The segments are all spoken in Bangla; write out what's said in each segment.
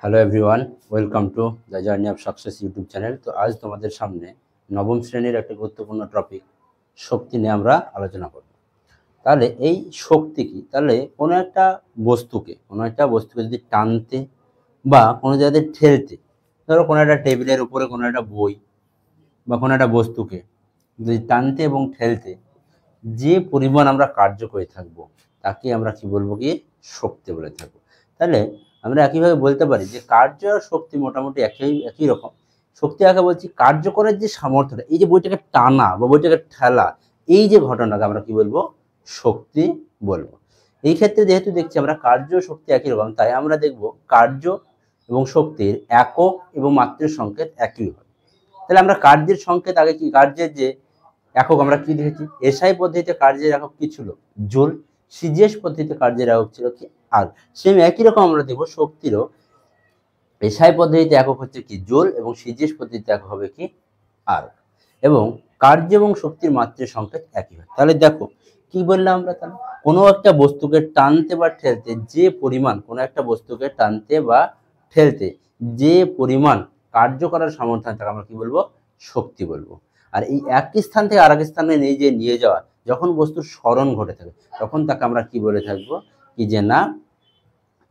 Hello everyone, welcome to the journey of success YouTube channel. তো আজ তোমাদের সামনে নবম শ্রেণীর একটা গুরুত্বপূর্ণ টপিক শক্তি নিয়ে আমরা আলোচনা করব। তাহলে এই শক্তি কি? তাহলে কোনো একটা বস্তুকে যদি টানতে বা কোনো জায়গাতে ঠেলতে, ধরো কোনো একটা টেবিলের উপরে কোনো একটা বই বা কোনো একটা বস্তুকে যদি টানতে এবং ঠেলতে যে পরিমাণ আমরা কার্য করে থাকবো তাকে আমরা কি বলবো, কি শক্তি বলে থাকবো। তাহলে আমরা একইভাবে বলতে পারি যে কার্য আর শক্তি মোটামুটি একই রকম। শক্তি আগে বলছি কার্য করার যে সামর্থ্যটা, এই যে বইটাকে টানা বা বইটাকে ঠেলা, এই যে ঘটনাকে আমরা কি বলবো, শক্তি বলবো। এই ক্ষেত্রে যেহেতু দেখছি আমরা কার্য শক্তি একই রকম, তাই আমরা দেখব কার্য এবং শক্তির একক এবং মাত্রার সংকেত একই হয়। তাহলে আমরা কার্যের সংকেত আগে কি, কার্যের যে একক আমরা কি দেখেছি, এসআই পদ্ধতিতে কার্যের একক কি ছিল, জুল। সিজিএস পদ্ধতিতে কার্যের একক ছিল কি, আর। সেম একই রকম আমরা দেখব শক্তিরও এসআই পদ্ধতিতে একক হচ্ছে কি, জুল, এবং সিজিএস পদ্ধতিতে একক হবে কি, আর। এবং কার্য এবং শক্তির মাত্রার সংকেত একই হয়। তাহলে দেখো কি বললাম আমরা, তাহলে কোনো একটা বস্তুকে টানতে বা ঠেলতে যে পরিমাণ, কোনো একটা বস্তুকে টানতে বা ঠেলতে যে পরিমাণ কার্য করার সামর্থ্য তাকে আমরা কি বলবো, শক্তি বলবো। আর এই এক স্থান থেকে আরেক স্থানে নিয়ে যাওয়া, যখন বস্তুর স্মরণ ঘটে থাকে তখন তাকে আমরা কি বলে থাকবো, কি যে না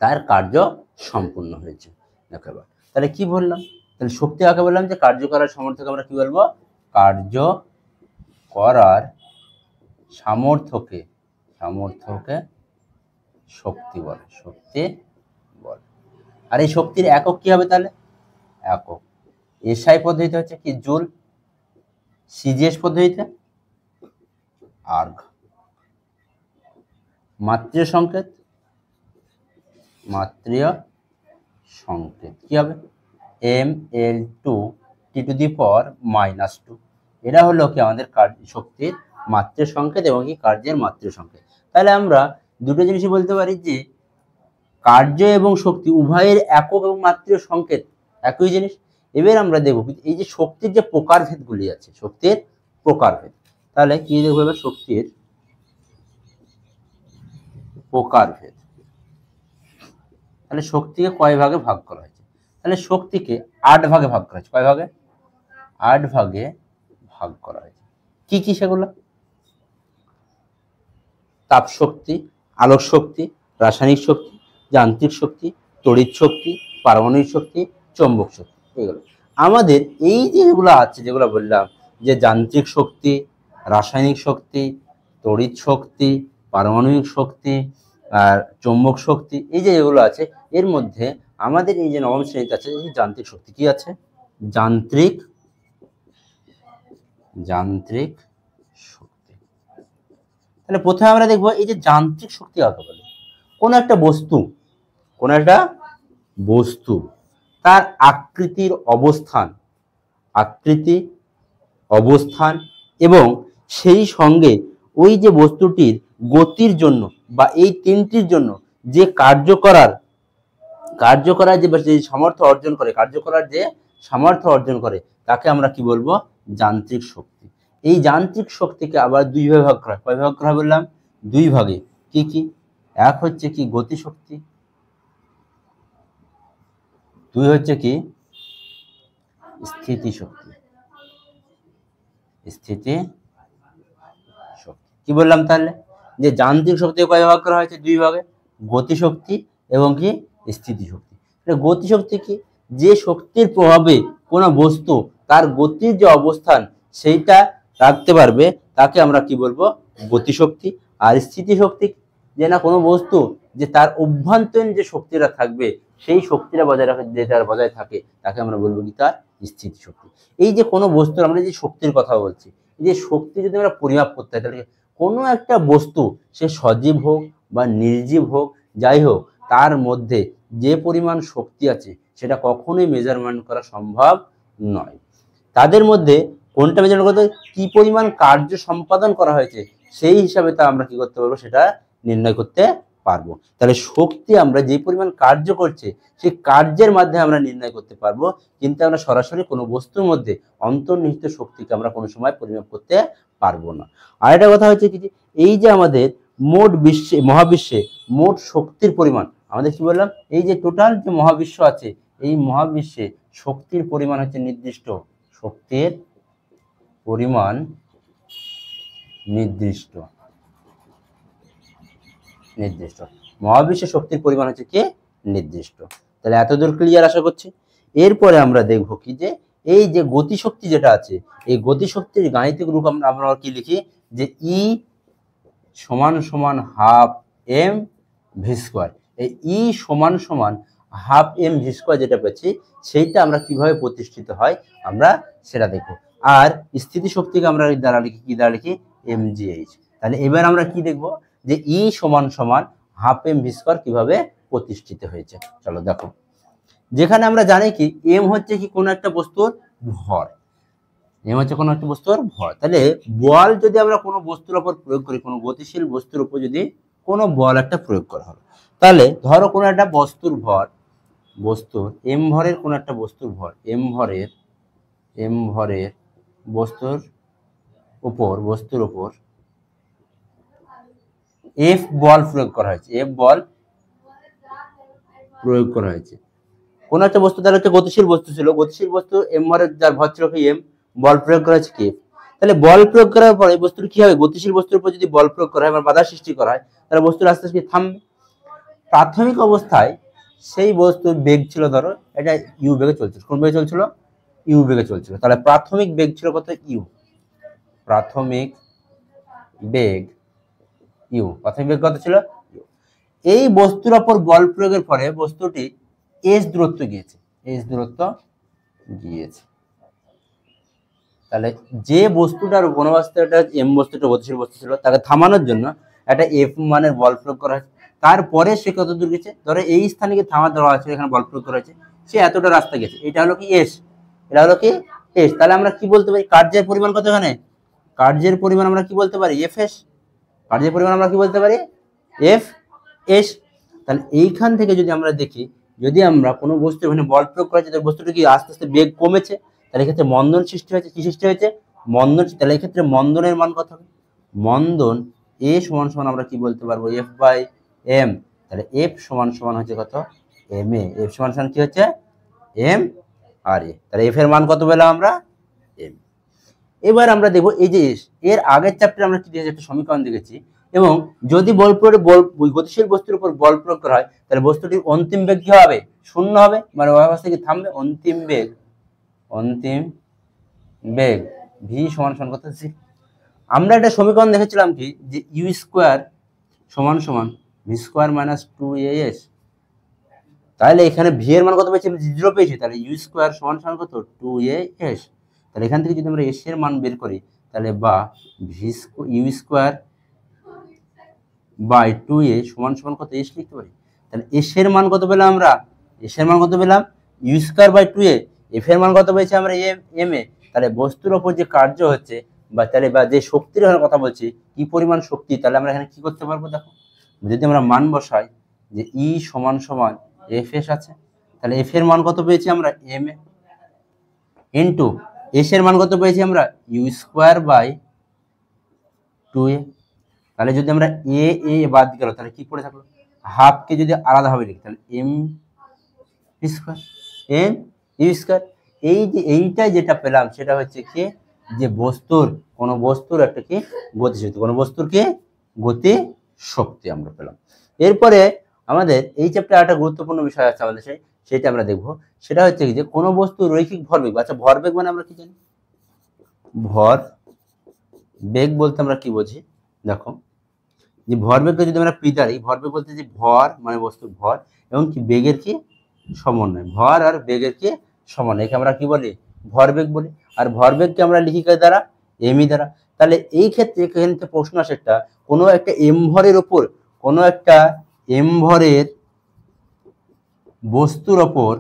তার কার্য সম্পূর্ণ হয়েছে। দেখো এবার তাহলে কি বললাম, তাহলে শক্তি কাকে বললাম, যে কার্য করার সামর্থ্যকে আমরা কি বলবো, কার্য করার সামর্থ্যকে শক্তি বলে, আর এই শক্তির একক কি হবে, তাহলে একক এসআই পদ্ধতিতে হচ্ছে কি, জুল। সিজিএস পদ্ধতিতে আর্গ। মাত্রীয় সংকেত কি হবে, ml2t⁻²। এরা হলো কি আমাদের শক্তির মাত্রার সংকেত এবং কি কার্যের মাত্রার সংকেত। তাহলে আমরা দুটো জিনিসই বলতে পারি যে কার্য এবং শক্তি উভয়ের একক এবং মাত্রার সংকেত একই জিনিস। এবার আমরা দেখব এই যে শক্তির যে প্রকারভেদগুলি আছে, শক্তির প্রকারভেদ। তাহলে কি দেখবো এবার, শক্তির প্রকারভেদ। তাহলে শক্তিকে কয় ভাগে ভাগ করা হয়েছে, তাহলে শক্তিকে 8 ভাগে ভাগ করা হয়েছে। কয় ভাগে? 8 ভাগে ভাগ করা হয়েছে। কি কি সেগুলো? তাপ শক্তি, আলোক শক্তি, রাসায়নিক শক্তি, যান্ত্রিক শক্তি, তড়িৎ শক্তি, পারমাণবিক শক্তি, চৌম্বক শক্তি। এগুলো আমাদের এই যেগুলো আছে, যেগুলো বললাম, যে যান্ত্রিক শক্তি, রাসায়নিক শক্তি, তড়িৎ শক্তি, পারমাণবিক শক্তি আর চৌম্বক শক্তি, এই যে যেগুলো আছে এর মধ্যে আমাদের এই যে নবম শ্রেণীতে আছে এই যান্ত্রিক শক্তি। কি আছে? যান্ত্রিক শক্তি। তাহলে প্রথমে আমরা দেখবো এই যে যান্ত্রিক শক্তি কাকে বলে। কোন একটা বস্তু তার আকৃতি, অবস্থান এবং সেই সঙ্গে ওই যে বস্তুটির গতির জন্য বা এই তিনটির জন্য যে কার্য করার যে সামর্থ্য অর্জন করে তাকে আমরা কি বলবো, যান্ত্রিক শক্তি। এই যান্ত্রিক শক্তিকে আবার দুই ভাগে ভাগ করা হয়। কয় ভাগ করা হয় বললাম? 2 ভাগে। কি কি? এক হচ্ছে কি গতি শক্তি, 2 হচ্ছে কি স্থিতি শক্তি। কি বললাম তাহলে, যে যান্ত্রিক শক্তিকে কয় ভাগ করা হয়েছে? 2 ভাগে, গতি শক্তি এবং কি স্থিতি শক্তি। গতি শক্তি কি? যে শক্তির প্রভাবে কোনো বস্তু তার গতির যে অবস্থান সেইটা রাখতে পারবে তাকে আমরা কি বলবো, গতি শক্তি। আর স্থিতি শক্তি, যে না কোনো বস্তু যে তার অভ্যন্তরীণ যে শক্তিটা থাকবে সেই শক্তিটা বজায় থাকে তাকে আমরা বলবো কি, তার স্থিতি শক্তি। এই যে কোনো বস্তুর আমরা যে শক্তির কথা বলছি, এই যে শক্তি যদি আমরা পরিমাপ করতে হয়, তাহলে কোনো একটা বস্তু সে সজীব হোক বা নির্জীব হোক, যাই হোক, তার মধ্যে যে পরিমাণ শক্তি আছে সেটা কখনোই মেজারমেন্ট করা সম্ভব নয়। তাদের মধ্যে কোনটা মেজারমেন্ট করতে, কি পরিমাণ কার্য সম্পাদন করা হয়েছে সেই হিসাবে তা আমরা কি করতে পারবো, সেটা নির্ণয় করতে পারবো। তাহলে শক্তি আমরা যে পরিমাণ কার্য করছে সেই কার্যের মাধ্যমে আমরা নির্ণয় করতে পারবো, কিন্তু আমরা সরাসরি কোনো বস্তুর মধ্যে অন্তর্নিহিত শক্তিকে আমরা কোনো সময় পরিমাপ করতে পারবো না। আর একটা কথা হচ্ছে কি, এই যে আমাদের মহাবিশ্বে মোট শক্তির পরিমাণ আমাদের কি বললাম, এই যে টোটাল যে মহাবিশ্ব আছে, এই মহাবিশ্বে শক্তির পরিমাণ হচ্ছে নির্দিষ্ট, শক্তির পরিমাণ নির্দিষ্ট, নির্দিষ্ট মহাবিশ্বে শক্তির পরিমাণ হচ্ছে কি নির্দিষ্ট। তাহলে এতদূর ক্লিয়ার আশা করছি। এরপরে আমরা দেখব কি যে এই যে গতিশক্তি যেটা আছে, এই গতিশক্তির গাণিতিক রূপ আমরা কি লিখি যে ই সমান সমান হাফ এম ভি স্কোয়ার। এই ই সমান সমান হাফ এম ভি স্কোয়ার যেটা পাচ্ছি, সেইটা আমরা কিভাবে প্রতিষ্ঠিত হয় আমরা সেটা দেখব। আর স্থিতিশক্তিকে আমরা দ্বারা লিখি কি দ্বারা লিখি এম জি এইচ। তাহলে এবার আমরা কি দেখব যে ই সমান সমান হাফ এম ভি স্কোয়ার কিভাবে প্রতিষ্ঠিত হয়েছে। চলো দেখো, যেখানে আমরা জানি কি এম হচ্ছে কি কোনো একটা বস্তুর ভর, এম হচ্ছে কোনো একটা বস্তুর ভর। তাহলে বল যদি আমরা কোনো বস্তুর উপর প্রয়োগ করি, কোনো গতিশীল বস্তুর উপর যদি কোনো বল একটা প্রয়োগ করা হলো, তাহলে ধরো কোনো একটা বস্তুর ভর, বস্তুর এম ভরের কোনো একটা বস্তুর ভর, এম ভরের বস্তুর উপর এফ বল প্রয়োগ করা হয়েছে, এফ বল প্রয়োগ করা হয়েছে। কোন একটা বস্তু তার হচ্ছে গতিশীল বস্তু ছিল, গতিশীল বস্তু এম ভরের যার ভর ছিল কি এম, বল প্রয়োগ করা হয়েছে কে। তাহলে বল প্রয়োগ করার পরে বস্তুর কি হবে, গতিশীল বস্তুর উপর যদি বল প্রয়োগ করা হয় বা বাধা সৃষ্টি করা হয়, তাহলে বস্তুর আস্তে আস্তে থামবে। প্রাথমিক অবস্থায় সেই বস্তুর বেগ ছিল ধরো এটা ইউ বেগে চলছিল, কোন বেগে চলছিল ইউ বেগে চলছিল। তাহলে প্রাথমিক বেগ ছিল কত ইউ, প্রাথমিক বেগ ইউ, প্রাথমিক বেগ কত ছিল ইউ। এই বস্তুর উপর বল প্রয়োগের পরে বস্তুটি এস দূরত্ব গিয়েছে, এস দূরত্ব গিয়েছে। তাহলে যে বস্তুটার ঘনবাস্তবটা এম বস্তুটা গতিশীল বস্তু ছিল, তাকে থামানোর জন্য একটা এফ মানের বল প্রয়োগ করা হয়েছে। তারপরে সে কত দূর গেছে, ধরো এই স্থানে থামা দেওয়া আছে, এখানে বল প্রয়োগ করা হয়েছে, সে এতটা রাস্তা গেছে, এটা হলো কি এস, এটা হলো কি এস। তাহলে আমরা কি বলতে পারি কার্যের পরিমাণ কত, এখানে কার্যের পরিমাণ আমরা কি বলতে পারি এফ এস, কার্যের পরিমাণ আমরা কি বলতে পারি এফ এস। তাহলে এইখান থেকে যদি আমরা দেখি, যদি আমরা কোনো বস্তু এখানে বল প্রয়োগ করা হয়েছে, বস্তুটা কি আস্তে আস্তে বেগ কমেছে, তাহলে এক্ষেত্রে মন্দন সৃষ্টি হয়েছে, কি সৃষ্টি হয়েছে মন্দন। তাহলে এক্ষেত্রে মন্দনের মান কত হবে, মন্দন এ সমান সমান আমরা কি বলতে পারবো এফ বাই এম। তাহলে এফ সমান সমান হচ্ছে কত এম এ, এফ সমান সমান কি হচ্ছে এম আর এ। তাহলে এফ এর মান কত পেলাম আমরা এম। এবার আমরা দেখবো এই যে এর আগের চ্যাপ্টারে আমরা কি দিয়েছি একটা সমীকরণ দেখেছি, এবং যদি বল প্রয়োগ গতিশীল বস্তুর উপর বল প্রয়োগ করা হয়, তাহলে বস্তুটির অন্তিম বেগ কি হবে শূন্য হবে, মানে ওই অবস্থা কি থামবে, অন্তিম বেগ ভি সমান সমান কত জি। আমরা একটা সমীকরণ দেখেছিলাম কি যে ইউ স্কোয়ার সমান সমান ভি স্কোয়ার মাইনাস 2as। তাহলে এখানে ভি এর মান কত পেয়েছি, জিরো পেয়েছি, তাহলে ইউ স্কোয়ার সমান সমান কত 2as। তাহলে এখান থেকে যদি আমরা এস এর মান বের করি, তাহলে বা V U square by 2a সমান সমান কত এস লিখতে পারি। তাহলে এস এর মান কত পেলাম আমরা, এস এর মান কত পেলাম you square by 2a, F এর মান কত পেয়েছি আমরা এম এ। তাহলে বস্তুর ওপর যে কার্য হচ্ছে বা তাহলে বা যে শক্তির কথা বলছি কি পরিমাণ শক্তি, তাহলে আমরা এখানে কি করতে পারবো দেখো, যদি আমরা মান বসাই যে ই সমান সমান এফ এস আছে, তাহলে এফ এর মান কত পেয়েছি আমরা এম এ, ইন্টু এস এর মান কত পেয়েছি আমরা ইউ স্কোয়ার বাই 2a। তাহলে যদি আমরা এ বাদ গেল, তাহলে কি পড়ে থাকলো, হাফকে যদি আলাদাভাবে লিখি তাহলে M square N U square. এই যে এইটাই যেটা পেলাম সেটা হচ্ছে কি যে বস্তুর কোনো বস্তুর একটা কি গতিশক্তি, কোনো বস্তুর কি গতি শক্তি আমরা পেলাম। এরপরে আমাদের এই চ্যাপ্টারে একটা গুরুত্বপূর্ণ বিষয় আছে আমাদের, সেটা আমরা দেখবো, সেটা হচ্ছে কি যে কোনো বস্তু রৈখিক ভরবেগ। আচ্ছা ভরবেগ মানে আমরা কি জানি, ভর বেগ বলতে আমরা কি বুঝি, দেখো যে ভরবেগকে যদি আমরা পিতারি, ভরবেগ বলতে যে ভর মানে বস্তুর ভর এবং কি বেগের কি সমন্বয়, ভর আর বেগের কি সমন্বয়, একে আমরা কি বলি ভরবেগ বলি। আর ভরবেগকে আমরা লিখি কার দ্বারা এমই দ্বারা। তাহলে এই ক্ষেত্রে এখান থেকে প্রশ্ন আসে একটা, কোনো একটা এম ভরের ওপর, কোনো একটা এম ভরের বস্তুর ওপর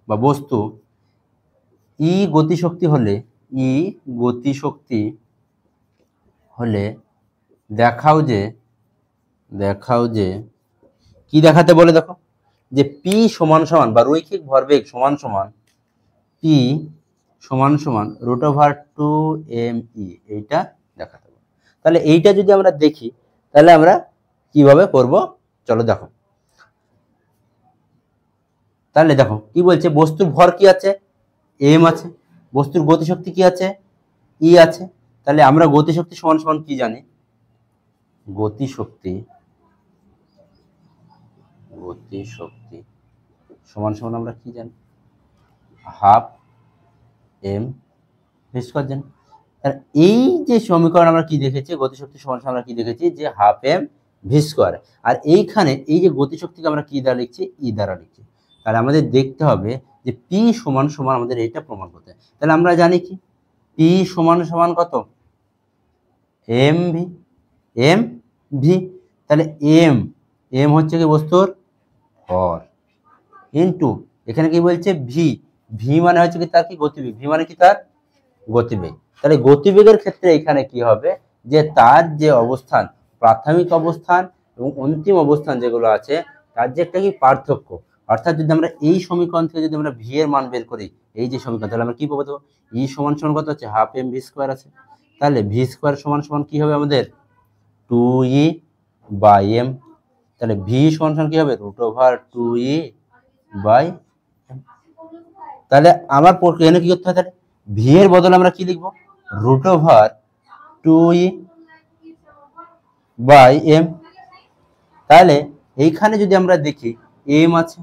বা বস্তু ই গতিশক্তি হলে দেখাও যে কি দেখাতে বলে, দেখো যে পি সমান সমান বা রৈখিক ভরবেগ সমান সমান পি সমান সমান √2mE, এইটা দেখাতে বলে। তাহলে এইটা যদি আমরা দেখি তাহলে আমরা কিভাবে করব চলো দেখো। তাহলে দেখো কি বলছে, বস্তুর ভর কি আছে, এম আছে, বস্তুর গতিশক্তি কি আছে, ই আছে। তাহলে আমরা গতিশক্তি সমান সমান কি জানি, গতিশক্তি সমান সমান আমরা কি জানি, হাফ এম ভি স্কয়ার জানি। আর এই যে সমীকরণ আমরা কি দেখেছি, গতিশক্তি সমান সমান আমরা কি দেখেছি, যে হাফ এম ভি স্কয়ার। আর এইখানে এই যে গতিশক্তিকে আমরা কি দ্বারা লিখছি, ই দ্বারা লিখছি। তাহলে আমাদের দেখতে হবে যে পি সমান সমান আমাদের এইটা প্রমাণ করতে। তাহলে আমরা জানি কি, পি সমান সমান কত, এম ভি। তাহলে এম হচ্ছে কি বস্তুর ভর, ইন্টু এখানে কি বলছে ভি মানে হচ্ছে কি তার কি গতিবেগ, ভি মানে কি তার গতিবেগ। তাহলে গতিবেগের ক্ষেত্রে এখানে কি হবে, যে তার যে অবস্থান, প্রাথমিক অবস্থান এবং অন্তিম অবস্থান যেগুলো আছে, তার যে একটা কি পার্থক্য। অর্থাৎ যদি আমরা এই সমীকরণ থেকে যদি আমরা ভি এর মান বের করি, এই যে সমীকরণ, তাহলে আমরা কি পাবো, ই সমান সমান কত হচ্ছে, হাফ এম ভি স্কোয়ার আছে। তাহলে ভি স্কোয়ার সমান সমান কি হবে আমাদের, 2e বাই এম। তাহলে ভি সমান সমান কি হবে, √2e বাই এম। তাহলে আমার এখানে কি করতে হবে, তাহলে ভি এর বদলে আমরা কি লিখবো, √2e বাই এম। তাহলে এইখানে যদি আমরা দেখি এম আছে,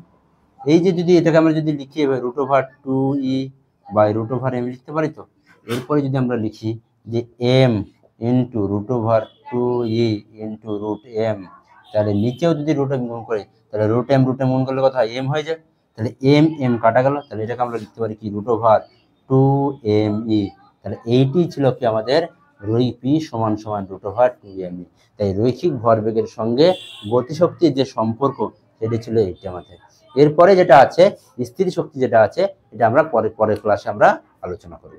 এই যে যদি এটাকে আমরা যদি লিখি এবার √2e বাই √m লিখতে পারি। তো এরপরে যদি আমরা লিখি যে M into √2e into √m, তাহলে নিচেও যদি √m গুণ করি, তাহলে √m গুণ করলে কত হয়, এম হয়ে যায়। তাহলে এম কাটা গেল, তাহলে এটাকে আমরা লিখতে পারি কি, √2me। তাহলে এইটি ছিল কি আমাদের পি সমান সমান √2me। তাই রৈখিক ভরবেগের সঙ্গে গতিশক্তির যে সম্পর্ক, সেটি ছিল এইটি আমাদের। এরপরে যেটা আছে স্থির শক্তি যেটা আছে, এটা আমরা পরের ক্লাসে আমরা আলোচনা করব।